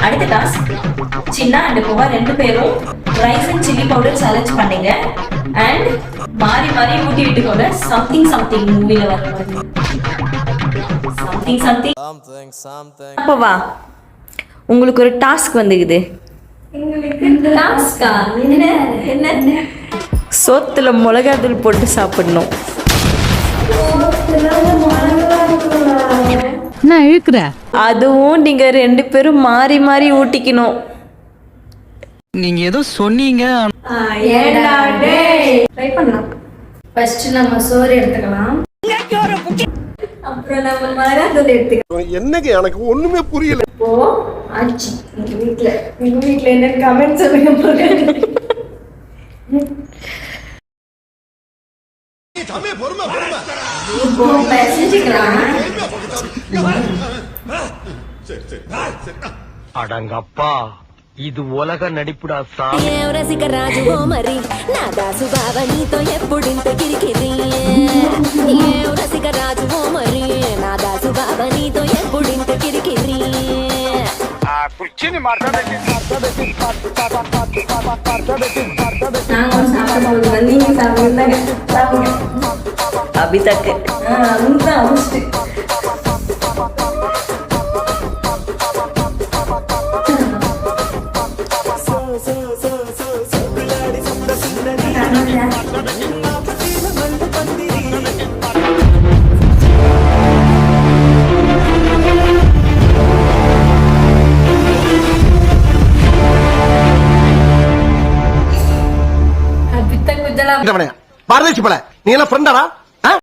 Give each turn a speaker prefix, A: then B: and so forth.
A: அடுத்த task, Chinna and Goa 2 பேரும் rice and chilli powder challenge பண்ணீங்க. அண்ட் மாறி மாறி ஊட்டி விட்டுக்கோங்க. சம்திங் சம்திங் மூவில வர மாதிரி சம்திங் சம்திங். அப்போ வா, உங்களுக்கு ஒரு டாஸ்க் வந்துக்குது. டாஸ்கா? என்ன? சோத்துல மிளகாத்தூள் போட்டு சாப்பிடணும்.
B: நான் இழுக்கிற,
A: அதுவும் நீங்க 2 பேரும் மாறி மாறி ஊட்டிக்கணும்.
C: நீங்க ஏதோ சொன்னீங்க.
D: ட்ரை பண்ணலாம். ஃபர்ஸ்ட் நம்ம சோறு எடுத்துக்கலாம், அப்புறம் நம்ம மிளகாத்தூள் எடுத்துக்கலாம்.
E: என்னங்க எனக்கு ஒண்ணுமே புரியல.
D: இப்போ ஆச்சி எங்க வீட்ல என்ன கமெண்ட் சொல்லுங்க. இப்போ பேசிக்கலாம்.
F: அடங்கப்பா, இது உலக நடிப்புடா சா.
G: రసిక రాజు ఓ మరి నా దాసు బావ నీతో ఎప్పుడింత కిరికిరి రసిక రాజు ఓ మరి నా దాసు బావ నీతో ఎప్పుడింత కిరికిరి
F: కుర్చీని మాట్లాడేసి
D: நாங்களும் சாப்பிடும்போது நீங்க சாப்பிடுங்க.
A: अभी तक
E: பாரதேசி பல நீ எல்லாம் ஃப்ரெண்டாடா?